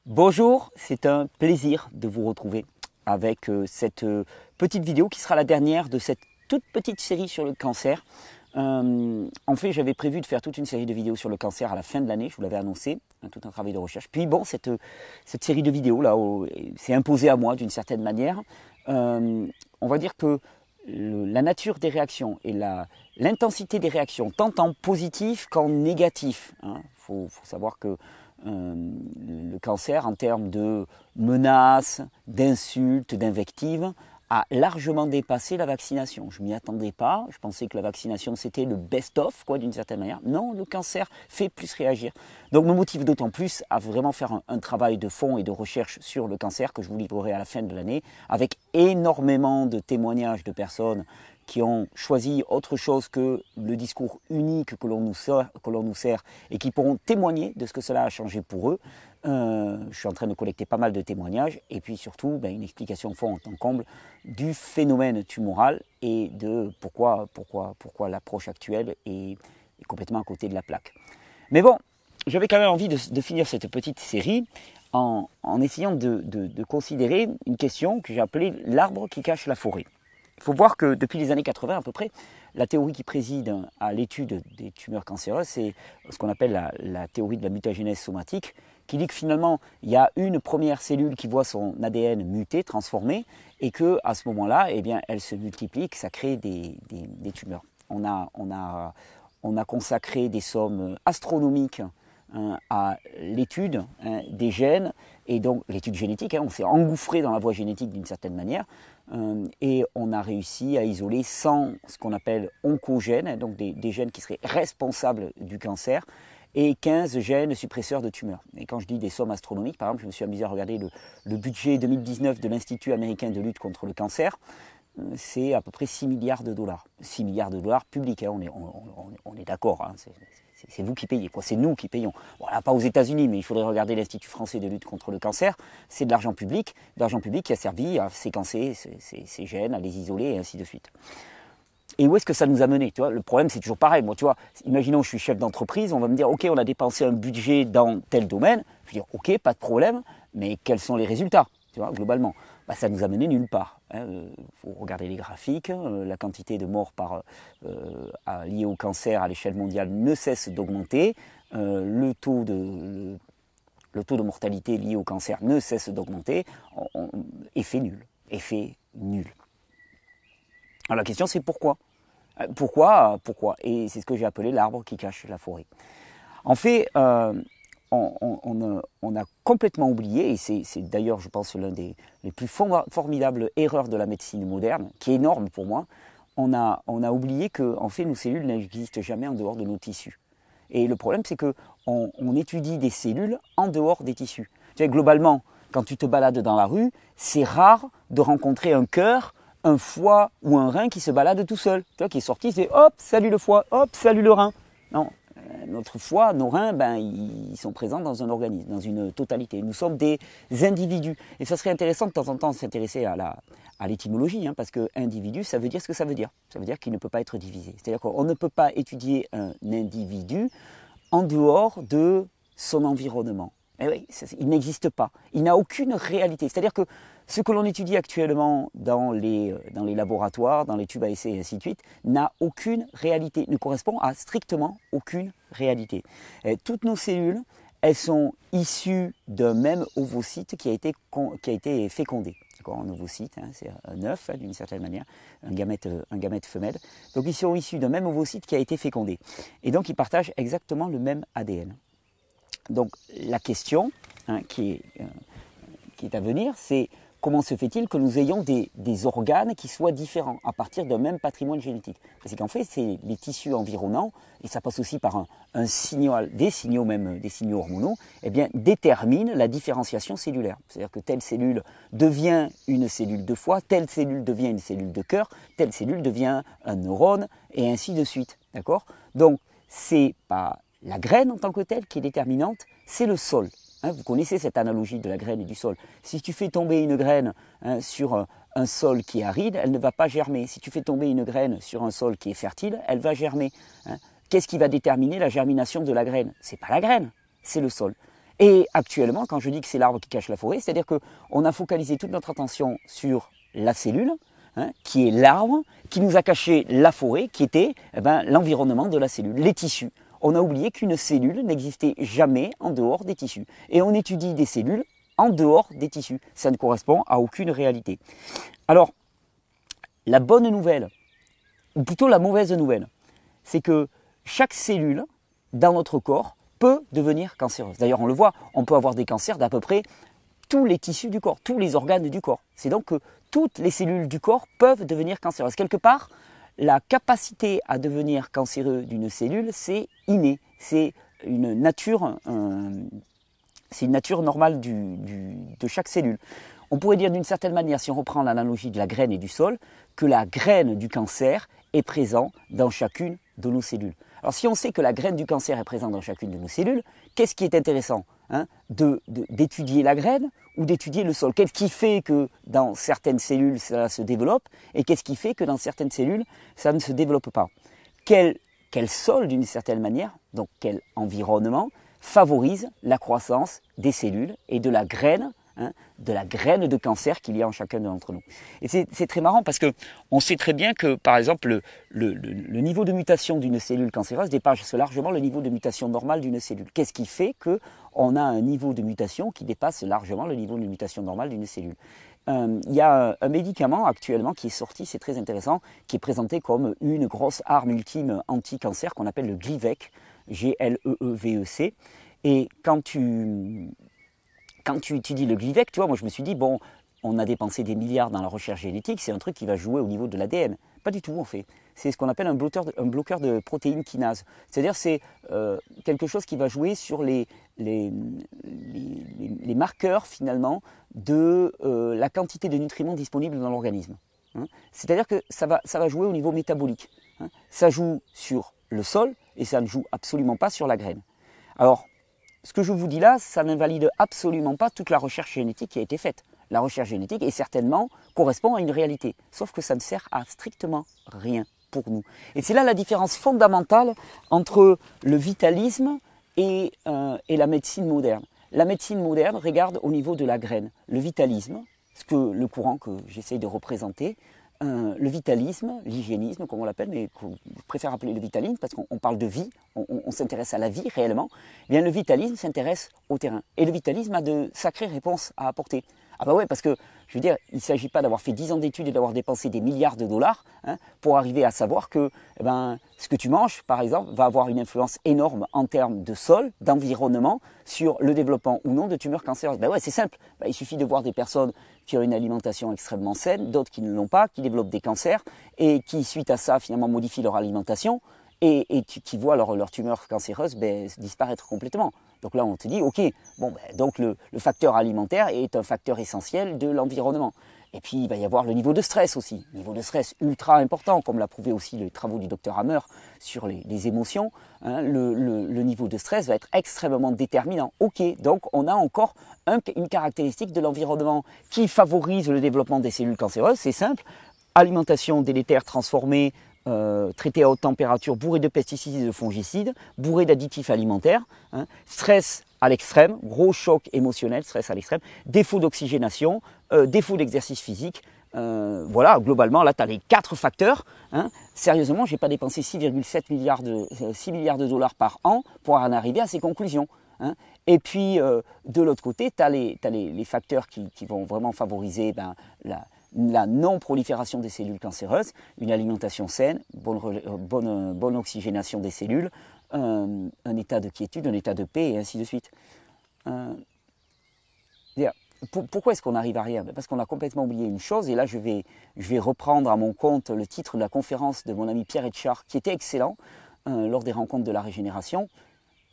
Bonjour, c'est un plaisir de vous retrouver avec cette petite vidéo qui sera la dernière de cette toute petite série sur le cancer. En fait, j'avais prévu de faire toute une série de vidéos sur le cancer à la fin de l'année, je vous l'avais annoncé, tout un travail de recherche. Puis bon, cette série de vidéos là s'est imposée à moi d'une certaine manière. On va dire que la nature des réactions et l'intensité des réactions, tant en positif qu'en négatif. Faut savoir que le cancer, en termes de menaces, d'insultes, d'invectives, a largement dépassé la vaccination. Je ne m'y attendais pas, je pensais que la vaccination c'était le best-of, d'une certaine manière. Non, le cancer fait plus réagir. Donc me motive d'autant plus à vraiment faire un travail de fond et de recherche sur le cancer que je vous livrerai à la fin de l'année, avec énormément de témoignages de personnes qui ont choisi autre chose que le discours unique que l'on nous sert et qui pourront témoigner de ce que cela a changé pour eux. Je suis en train de collecter pas mal de témoignages et puis surtout une explication au fond en tant comble du phénomène tumoral et de pourquoi l'approche actuelle est complètement à côté de la plaque. Mais bon, j'avais quand même envie de finir cette petite série en essayant de considérer une question que j'ai appelée l'arbre qui cache la forêt. Il faut voir que depuis les années 80 à peu près, la théorie qui préside à l'étude des tumeurs cancéreuses, c'est ce qu'on appelle la théorie de la mutagénèse somatique, qui dit que finalement, il y a une première cellule qui voit son ADN muté, transformé, et qu'à ce moment-là, elle se multiplie, que ça crée des tumeurs. On a consacré des sommes astronomiques à l'étude des gènes, et donc l'étude génétique, on s'est engouffré dans la voie génétique d'une certaine manière, et on a réussi à isoler 100 ce qu'on appelle oncogènes, donc des gènes qui seraient responsables du cancer, et 15 gènes suppresseurs de tumeurs. Et quand je dis des sommes astronomiques, par exemple, je me suis amusé à regarder le budget 2019 de l'Institut américain de lutte contre le cancer, c'est à peu près 6 milliards de dollars. 6 milliards de dollars publics, on est d'accord, c'est vous qui payez, c'est nous qui payons. Voilà, pas aux États-Unis, mais il faudrait regarder l'Institut français de lutte contre le cancer. C'est de l'argent public qui a servi à séquencer ces gènes, à les isoler et ainsi de suite. Et où est-ce que ça nous a mené? Le problème, c'est toujours pareil. Moi, imaginons que je suis chef d'entreprise, on va me dire, ok, on a dépensé un budget dans tel domaine. Je vais dire, ok, pas de problème, mais quels sont les résultats, globalement? Ça nous a mené nulle part. Faut regarder les graphiques, la quantité de morts liées au cancer à l'échelle mondiale ne cesse d'augmenter, le taux de mortalité lié au cancer ne cesse d'augmenter, effet nul. Alors la question c'est pourquoi? Pourquoi? Et c'est ce que j'ai appelé l'arbre qui cache la forêt. En fait, on a complètement oublié, et c'est d'ailleurs je pense l'un des plus formidables erreurs de la médecine moderne, qui est énorme pour moi, on a oublié que en fait nos cellules n'existent jamais en dehors de nos tissus. Et le problème c'est qu'on étudie des cellules en dehors des tissus. Globalement, quand tu te balades dans la rue, c'est rare de rencontrer un cœur, un foie ou un rein qui se balade tout seul. Qui est sorti, c'est hop, salut le foie, hop, salut le rein. Non, notre foie, nos reins, ils sont présents dans un organisme, dans une totalité. Nous sommes des individus. Et ça serait intéressant de temps en temps de s'intéresser à l'étymologie, parce que individu, ça veut dire ce que ça veut dire. Ça veut dire qu'il ne peut pas être divisé. C'est-à-dire qu'on ne peut pas étudier un individu en dehors de son environnement. Et oui, il n'existe pas. Il n'a aucune réalité. C'est-à-dire que ce que l'on étudie actuellement dans les laboratoires, dans les tubes à essai et ainsi de suite, n'a aucune réalité, ne correspond à strictement aucune réalité. Et toutes nos cellules, elles sont issues d'un même ovocyte qui a été fécondé. Un ovocyte, c'est un œuf d'une certaine manière, un gamète femelle. Donc ils sont issus d'un même ovocyte qui a été fécondé. Et donc ils partagent exactement le même ADN. Donc la question qui est à venir, c'est comment se fait-il que nous ayons des organes qui soient différents à partir d'un même patrimoine génétique? Parce qu'en fait, c'est les tissus environnants, et ça passe aussi par un signal, des signaux hormonaux, déterminent la différenciation cellulaire. C'est-à-dire que telle cellule devient une cellule de foie, telle cellule devient une cellule de cœur, telle cellule devient un neurone, et ainsi de suite. D'accord? Donc, c'est pas la graine en tant que telle qui est déterminante, c'est le sol. Vous connaissez cette analogie de la graine et du sol. Si tu fais tomber une graine sur un sol qui est aride, elle ne va pas germer. Si tu fais tomber une graine sur un sol qui est fertile, elle va germer. Qu'est-ce qui va déterminer la germination de la graine? Ce n'est pas la graine, c'est le sol. Et actuellement, quand je dis que c'est l'arbre qui cache la forêt, c'est-à-dire qu'on a focalisé toute notre attention sur la cellule, hein, qui est l'arbre, qui nous a caché la forêt, qui était l'environnement de la cellule, les tissus. On a oublié qu'une cellule n'existait jamais en dehors des tissus. Et on étudie des cellules en dehors des tissus. Ça ne correspond à aucune réalité. Alors, la bonne nouvelle, ou plutôt la mauvaise nouvelle, c'est que chaque cellule dans notre corps peut devenir cancéreuse. D'ailleurs, on le voit, on peut avoir des cancers d'à peu près tous les tissus du corps, tous les organes du corps. C'est donc que toutes les cellules du corps peuvent devenir cancéreuses. Quelque part, la capacité à devenir cancéreux d'une cellule, c'est inné, c'est une nature normale de chaque cellule. On pourrait dire d'une certaine manière, si on reprend l'analogie de la graine et du sol, que la graine du cancer est présente dans chacune de nos cellules. Alors si on sait que la graine du cancer est présente dans chacune de nos cellules, qu'est-ce qui est intéressant, hein, d'étudier la graine ou d'étudier le sol? Qu'est-ce qui fait que dans certaines cellules ça se développe et qu'est-ce qui fait que dans certaines cellules ça ne se développe pas? Quel sol d'une certaine manière, donc quel environnement favorise la croissance des cellules et de la graine, hein, de cancer qu'il y a en chacun d'entre nous. Et c'est très marrant parce qu'on sait très bien que, par exemple, le niveau de mutation d'une cellule cancéreuse dépasse largement le niveau de mutation normal d'une cellule. Qu'est-ce qui fait qu'on a un niveau de mutation qui dépasse largement le niveau de mutation normal d'une cellule? Il y a un médicament actuellement qui est sorti, c'est très intéressant, qui est présenté comme une grosse arme ultime anti-cancer qu'on appelle le Glivec, G-L-E-E-V-E-C. Et quand tu étudies le Glivec, tu vois, moi je me suis dit, bon, on a dépensé des milliards dans la recherche génétique, c'est un truc qui va jouer au niveau de l'ADN. Pas du tout en fait. C'est ce qu'on appelle un bloqueur de protéines kinase. C'est-à-dire c'est quelque chose qui va jouer sur les marqueurs finalement de la quantité de nutriments disponibles dans l'organisme. Hein. C'est-à-dire que ça va jouer au niveau métabolique. Hein. Ça joue sur le sol et ça ne joue absolument pas sur la graine. Alors, ce que je vous dis là, ça n'invalide absolument pas toute la recherche génétique qui a été faite. La recherche génétique est certainement correspond à une réalité, sauf que ça ne sert à strictement rien pour nous. Et c'est là la différence fondamentale entre le vitalisme et la médecine moderne. La médecine moderne regarde au niveau de la graine. Le vitalisme, le courant que j'essaye de représenter, le vitalisme, l'hygiénisme, comme on l'appelle, mais je préfère appeler le vitalisme parce qu'on parle de vie, on s'intéresse à la vie réellement. Eh bien, le vitalisme s'intéresse au terrain. Et le vitalisme a de sacrées réponses à apporter. Ah bah ouais, parce que, je veux dire, il ne s'agit pas d'avoir fait 10 ans d'études et d'avoir dépensé des milliards de dollars pour arriver à savoir que ce que tu manges, par exemple, va avoir une influence énorme en termes de sol, d'environnement, sur le développement ou non de tumeurs cancéreuses. Ben ouais, c'est simple. Il suffit de voir des personnes qui ont une alimentation extrêmement saine, d'autres qui ne l'ont pas, qui développent des cancers et qui, suite à ça, finalement modifient leur alimentation et qui voient leur tumeur cancéreuse disparaître complètement. Donc là, on te dit, ok, bon, donc le facteur alimentaire est un facteur essentiel de l'environnement. Et puis, il va y avoir le niveau de stress aussi, niveau de stress ultra important, comme l'a prouvé aussi les travaux du docteur Hammer sur les émotions. Hein, le niveau de stress va être extrêmement déterminant. Ok, donc on a encore une caractéristique de l'environnement qui favorise le développement des cellules cancéreuses, c'est simple, alimentation délétère transformée, traité à haute température, bourré de pesticides et de fongicides, bourré d'additifs alimentaires, hein, stress à l'extrême, gros choc émotionnel, stress à l'extrême, défaut d'oxygénation, défaut d'exercice physique. Voilà, globalement, là, tu as les 4 facteurs. Hein. Sérieusement, je n'ai pas dépensé 6,7 milliards de dollars par an pour en arriver à ces conclusions. Hein. Et puis, de l'autre côté, tu as les facteurs qui vont vraiment favoriser la non-prolifération des cellules cancéreuses, une alimentation saine, bonne oxygénation des cellules, un état de quiétude, un état de paix, et ainsi de suite. Pourquoi est-ce qu'on n'arrive à rien? Parce qu'on a complètement oublié une chose, et là je vais reprendre à mon compte le titre de la conférence de mon ami Pierre Etchard, qui était excellent lors des rencontres de la régénération,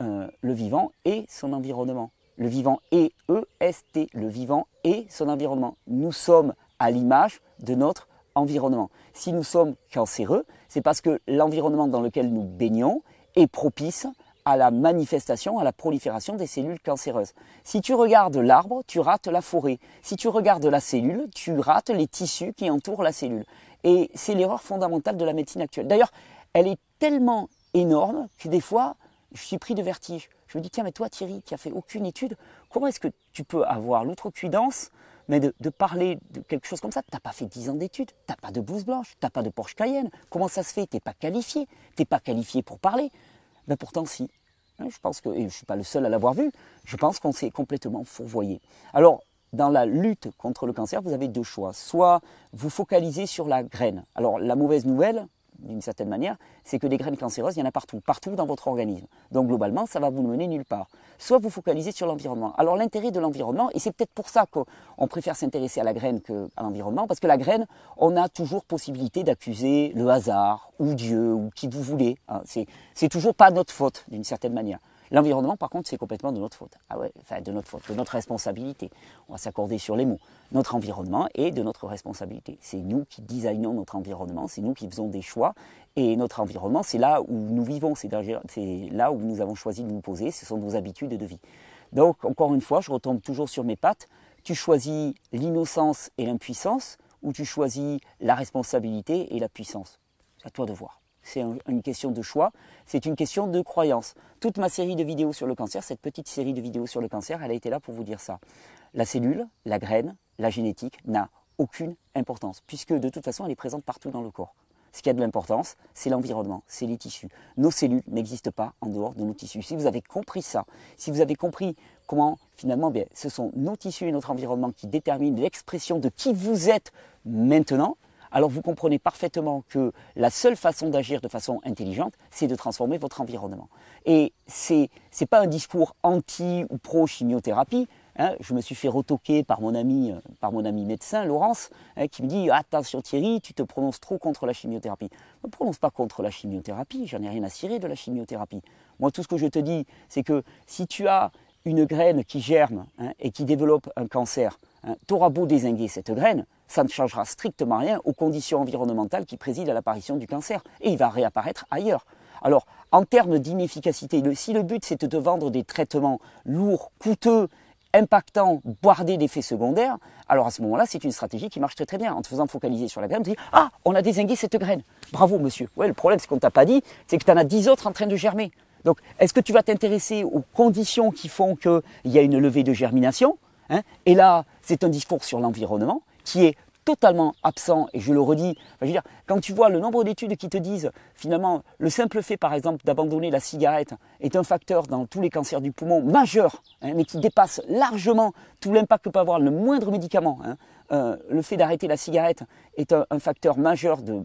le vivant et son environnement. Le vivant et EST, le vivant et son environnement. Nous sommes à l'image de notre environnement. Si nous sommes cancéreux, c'est parce que l'environnement dans lequel nous baignons est propice à la manifestation, à la prolifération des cellules cancéreuses. Si tu regardes l'arbre, tu rates la forêt. Si tu regardes la cellule, tu rates les tissus qui entourent la cellule. Et c'est l'erreur fondamentale de la médecine actuelle. D'ailleurs, elle est tellement énorme que des fois, je suis pris de vertige. Je me dis, tiens, mais toi Thierry, qui n'as fait aucune étude, comment est-ce que tu peux avoir l'outrecuidance mais de parler de quelque chose comme ça? Tu n'as pas fait 10 ans d'études, tu n'as pas de blouse blanche, tu n'as pas de Porsche Cayenne. Comment ça se fait? Tu n'es pas qualifié. Tu n'es pas qualifié pour parler. Ben pourtant, si. Je pense que, et je ne suis pas le seul à l'avoir vu, je pense qu'on s'est complètement fourvoyé. Alors, dans la lutte contre le cancer, vous avez deux choix. Soit vous focalisez sur la graine. Alors, la mauvaise nouvelle, d'une certaine manière, c'est que des graines cancéreuses, il y en a partout, partout dans votre organisme. Donc globalement, ça va vous mener nulle part. Soit vous focalisez sur l'environnement. Alors l'intérêt de l'environnement, et c'est peut-être pour ça qu'on préfère s'intéresser à la graine qu'à l'environnement, parce que la graine, on a toujours possibilité d'accuser le hasard, ou Dieu, ou qui vous voulez. C'est toujours pas notre faute, d'une certaine manière. L'environnement, par contre, c'est complètement de notre faute. Ah ouais, enfin de notre faute, de notre responsabilité. On va s'accorder sur les mots. Notre environnement est de notre responsabilité. C'est nous qui designons notre environnement, c'est nous qui faisons des choix. Et notre environnement, c'est là où nous vivons, c'est là où nous avons choisi de nous poser, ce sont nos habitudes de vie. Donc, encore une fois, je retombe toujours sur mes pattes. Tu choisis l'innocence et l'impuissance, ou tu choisis la responsabilité et la puissance. C'est à toi de voir. C'est une question de choix, c'est une question de croyance. Toute ma série de vidéos sur le cancer, cette petite série de vidéos sur le cancer, elle a été là pour vous dire ça. La cellule, la graine, la génétique n'a aucune importance, puisque de toute façon, elle est présente partout dans le corps. Ce qui a de l'importance, c'est l'environnement, c'est les tissus. Nos cellules n'existent pas en dehors de nos tissus. Si vous avez compris ça, si vous avez compris comment finalement, ce sont nos tissus et notre environnement qui déterminent l'expression de qui vous êtes maintenant, alors vous comprenez parfaitement que la seule façon d'agir de façon intelligente, c'est de transformer votre environnement. Et ce n'est pas un discours anti ou pro-chimiothérapie. Je me suis fait retoquer par mon ami médecin, Laurence, qui me dit « Attention Thierry, tu te prononces trop contre la chimiothérapie. » Je ne me prononce pas contre la chimiothérapie, j'en ai rien à cirer de la chimiothérapie. Moi, tout ce que je te dis, c'est que si tu as une graine qui germe et qui développe un cancer, tu auras beau dézinguer cette graine, ça ne changera strictement rien aux conditions environnementales qui président à l'apparition du cancer. Et il va réapparaître ailleurs. Alors, en termes d'inefficacité, si le but c'est de te vendre des traitements lourds, coûteux, impactants, bardés d'effets secondaires, alors à ce moment-là, c'est une stratégie qui marche très très bien. En te faisant focaliser sur la graine, tu dis « Ah, on a dézingué cette graine. Bravo monsieur. » Ouais, le problème, c'est qu'on ne t'a pas dit, c'est que tu en as 10 autres en train de germer. Donc, est-ce que tu vas t'intéresser aux conditions qui font qu'il y a une levée de germination? Et là, c'est un discours sur l'environnement qui est totalement absent, et je le redis, je veux dire, quand tu vois le nombre d'études qui te disent, finalement, le simple fait, par exemple, d'abandonner la cigarette est un facteur dans tous les cancers du poumon majeur, mais qui dépasse largement tout l'impact que peut avoir le moindre médicament. Le fait d'arrêter la cigarette est un facteur majeur de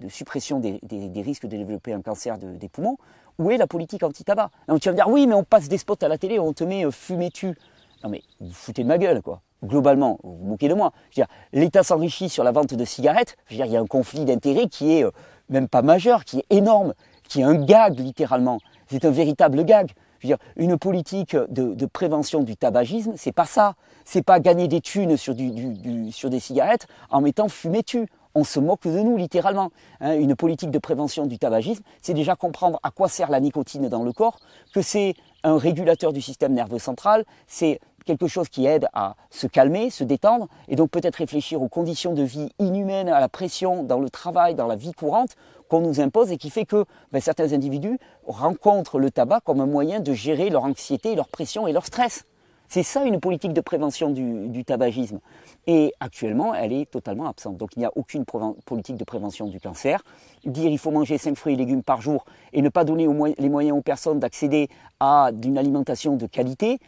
suppression des risques de développer un cancer des poumons. Où est la politique anti-tabac? Donc tu vas me dire, oui, mais on passe des spots à la télé, on te met fumez-tu. Non mais vous foutez de ma gueule, quoi. Globalement, vous vous moquez de moi. Je veux dire, l'État s'enrichit sur la vente de cigarettes. Je veux dire, il y a un conflit d'intérêts qui est même pas majeur, qui est énorme, qui est un gag littéralement. C'est un véritable gag. Je veux dire, une politique de prévention du tabagisme, c'est pas ça. C'est pas gagner des thunes sur des cigarettes en mettant fumez-tu. On se moque de nous littéralement. Une politique de prévention du tabagisme, c'est déjà comprendre à quoi sert la nicotine dans le corps, que c'est un régulateur du système nerveux central, c'est quelque chose qui aide à se calmer, se détendre, et donc peut-être réfléchir aux conditions de vie inhumaines, à la pression dans le travail, dans la vie courante, qu'on nous impose et qui fait que certains individus rencontrent le tabac comme un moyen de gérer leur anxiété, leur pression et leur stress. C'est ça une politique de prévention du tabagisme. Et actuellement, elle est totalement absente. Donc il n'y a aucune politique de prévention du cancer. Dire il faut manger 5 fruits et légumes par jour et ne pas donner les moyens aux personnes d'accéder à une alimentation de qualité,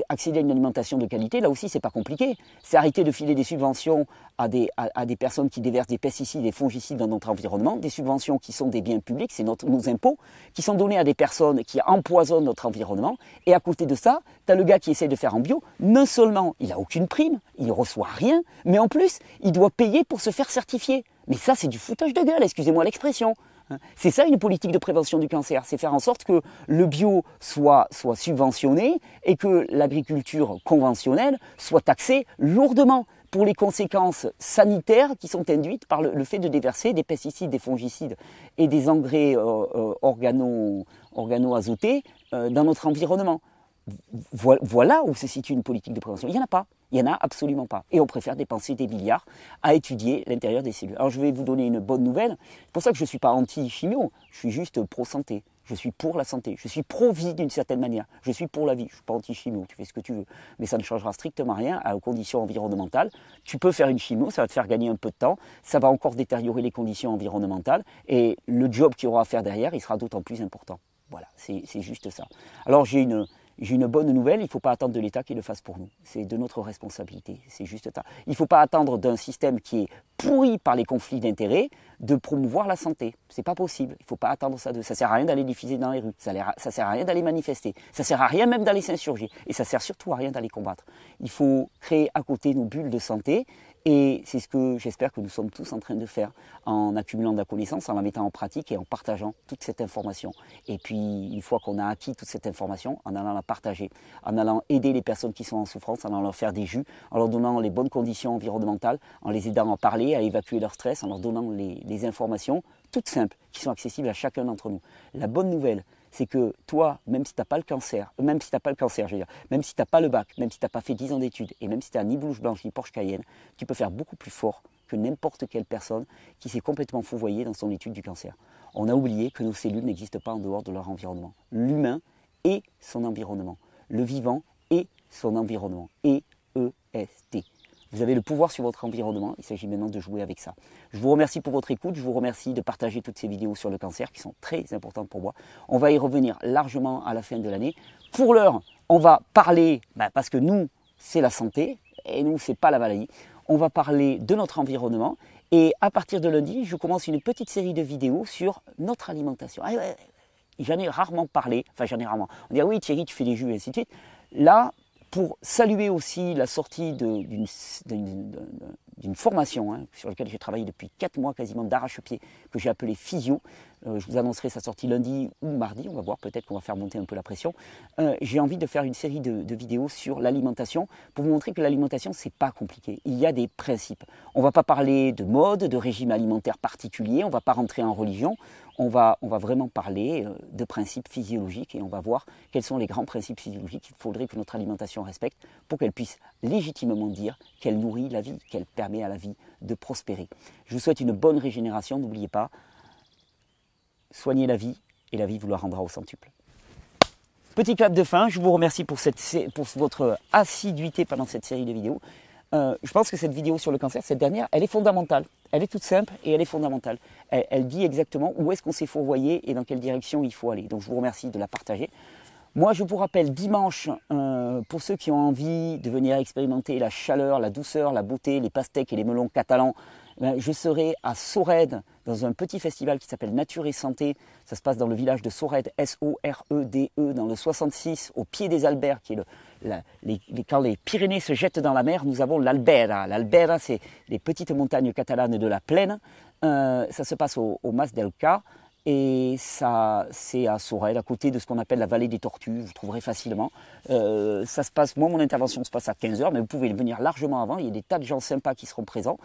accéder à une alimentation de qualité, là aussi c'est pas compliqué. C'est arrêter de filer des subventions à des personnes qui déversent des pesticides et des fongicides dans notre environnement, des subventions qui sont des biens publics, c'est nos impôts, qui sont donnés à des personnes qui empoisonnent notre environnement. Et à côté de ça, tu as le gars qui essaie de faire en bio, non seulement il n'a aucune prime, il ne reçoit rien, mais en plus, il doit payer pour se faire certifier. Mais ça, c'est du foutage de gueule, excusez-moi l'expression. C'est ça une politique de prévention du cancer, c'est faire en sorte que le bio soit subventionné et que l'agriculture conventionnelle soit taxée lourdement pour les conséquences sanitaires qui sont induites par le fait de déverser des pesticides, des fongicides et des engrais organo-azotés dans notre environnement. Voilà où se situe une politique de prévention. Il n'y en a pas. Il n'y en a absolument pas. Et on préfère dépenser des milliards à étudier l'intérieur des cellules. Alors je vais vous donner une bonne nouvelle. C'est pour ça que je ne suis pas anti-chimio. Je suis juste pro-santé. Je suis pour la santé. Je suis pro-vie d'une certaine manière. Je suis pour la vie. Je ne suis pas anti-chimio, tu fais ce que tu veux. Mais ça ne changera strictement rien aux conditions environnementales. Tu peux faire une chimio, ça va te faire gagner un peu de temps. Ça va encore détériorer les conditions environnementales. Et le job qu'il y aura à faire derrière, il sera d'autant plus important. Voilà, c'est juste ça. Alors j'ai une bonne nouvelle, il ne faut pas attendre de l'État qu'il le fasse pour nous. C'est de notre responsabilité, c'est juste ça. Il ne faut pas attendre d'un système qui est pourri par les conflits d'intérêts de promouvoir la santé. C'est pas possible, il ne faut pas attendre ça. Ça ne sert à rien d'aller diffuser dans les rues, ça ne sert à rien d'aller manifester, ça ne sert à rien même d'aller s'insurger, et ça ne sert surtout à rien d'aller combattre. Il faut créer à côté nos bulles de santé. Et c'est ce que j'espère que nous sommes tous en train de faire en accumulant de la connaissance, en la mettant en pratique et en partageant toute cette information. Et puis, une fois qu'on a acquis toute cette information, en allant la partager, en allant aider les personnes qui sont en souffrance, en allant leur faire des jus, en leur donnant les bonnes conditions environnementales, en les aidant à parler, à évacuer leur stress, en leur donnant les informations toutes simples qui sont accessibles à chacun d'entre nous. La bonne nouvelle, c'est que toi, même si tu n'as pas le cancer, je veux dire, même si tu n'as pas le bac, même si tu n'as pas fait 10 ans d'études, et même si tu n'as ni blouse blanche ni Porsche Cayenne, tu peux faire beaucoup plus fort que n'importe quelle personne qui s'est complètement fouvoyée dans son étude du cancer. On a oublié que nos cellules n'existent pas en dehors de leur environnement. L'humain est son environnement. Le vivant est son environnement. E-E-S-T. Vous avez le pouvoir sur votre environnement, il s'agit maintenant de jouer avec ça. Je vous remercie pour votre écoute, je vous remercie de partager toutes ces vidéos sur le cancer qui sont très importantes pour moi. On va y revenir largement à la fin de l'année. Pour l'heure, on va parler, parce que nous, c'est la santé, et nous, c'est pas la maladie. On va parler de notre environnement, et à partir de lundi, je commence une petite série de vidéos sur notre alimentation. J'en ai rarement parlé, On dit, ah oui Thierry, tu fais des jus, et ainsi de suite. Là, pour saluer aussi la sortie d'une formation sur laquelle j'ai travaillé depuis 4 mois quasiment d'arrache-pied, que j'ai appelé Physio. Je vous annoncerai sa sortie lundi ou mardi, on va voir, peut-être qu'on va faire monter un peu la pression. J'ai envie de faire une série de vidéos sur l'alimentation pour vous montrer que l'alimentation, c'est pas compliqué. Il y a des principes. On ne va pas parler de mode, de régime alimentaire particulier, on ne va pas rentrer en religion. On va vraiment parler de principes physiologiques et on va voir quels sont les grands principes physiologiques qu'il faudrait que notre alimentation respecte pour qu'elle puisse légitimement dire qu'elle nourrit la vie, qu'elle permet à la vie de prospérer. Je vous souhaite une bonne régénération, n'oubliez pas, soignez la vie et la vie vous la rendra au centuple. Petit clap de fin, je vous remercie pour votre assiduité pendant cette série de vidéos. Je pense que cette vidéo sur le cancer, cette dernière, elle est fondamentale. Elle est toute simple et elle est fondamentale. Elle dit exactement où est-ce qu'on s'est fourvoyé et dans quelle direction il faut aller. Donc je vous remercie de la partager. Moi, je vous rappelle dimanche, pour ceux qui ont envie de venir expérimenter la chaleur, la douceur, la beauté, les pastèques et les melons catalans, je serai à Sorède dans un petit festival qui s'appelle Nature et Santé. Ça se passe dans le village de Sorède, S-O-R-E-D-E, dans le 66, au pied des Albères, qui est quand les Pyrénées se jettent dans la mer, nous avons l'Albera. L'Albera, c'est les petites montagnes catalanes de la plaine. Ça se passe au Mas del Ca. Et ça, c'est à Sorède, à côté de ce qu'on appelle la vallée des Tortues, vous trouverez facilement. Ça se passe, moi mon intervention se passe à 15 h, mais vous pouvez venir largement avant, il y a des tas de gens sympas qui seront présents.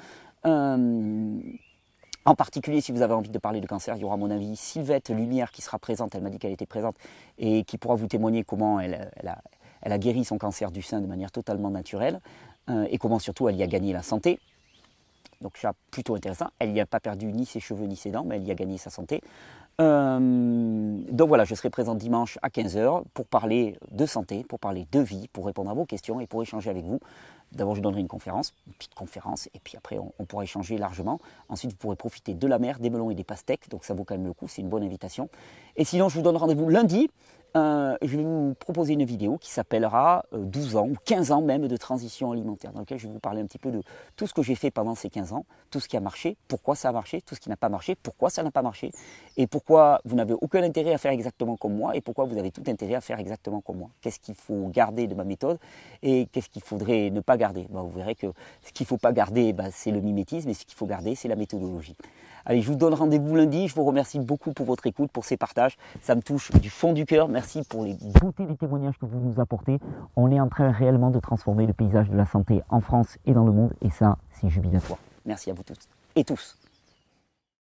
En particulier, si vous avez envie de parler de cancer, il y aura à mon avis Sylvette Lumière qui sera présente, elle m'a dit qu'elle était présente, et qui pourra vous témoigner comment elle a guéri son cancer du sein de manière totalement naturelle, et comment surtout elle y a gagné la santé. Donc ça, plutôt intéressant. Elle n'y a pas perdu ni ses cheveux ni ses dents, mais elle y a gagné sa santé. Donc voilà, je serai présent dimanche à 15 h pour parler de santé, pour parler de vie, pour répondre à vos questions et pour échanger avec vous. D'abord, je donnerai une petite conférence, et puis après, on pourra échanger largement. Ensuite, vous pourrez profiter de la mer, des melons et des pastèques, donc ça vaut quand même le coup, c'est une bonne invitation. Et sinon, je vous donne rendez-vous lundi. Je vais vous proposer une vidéo qui s'appellera 12 ans ou 15 ans même de transition alimentaire, dans laquelle je vais vous parler un petit peu de tout ce que j'ai fait pendant ces 15 ans, tout ce qui a marché, pourquoi ça a marché, tout ce qui n'a pas marché, pourquoi ça n'a pas marché, et pourquoi vous n'avez aucun intérêt à faire exactement comme moi, et pourquoi vous avez tout intérêt à faire exactement comme moi. Qu'est-ce qu'il faut garder de ma méthode, et qu'est-ce qu'il faudrait ne pas garder. Vous verrez que ce qu'il ne faut pas garder, c'est le mimétisme, et ce qu'il faut garder, c'est la méthodologie. Allez, je vous donne rendez-vous lundi. Je vous remercie beaucoup pour votre écoute, pour ces partages. Ça me touche du fond du cœur. Merci pour les beautés des témoignages que vous nous apportez. On est en train réellement de transformer le paysage de la santé en France et dans le monde. Et ça, c'est jubilatoire. Merci à vous toutes et tous.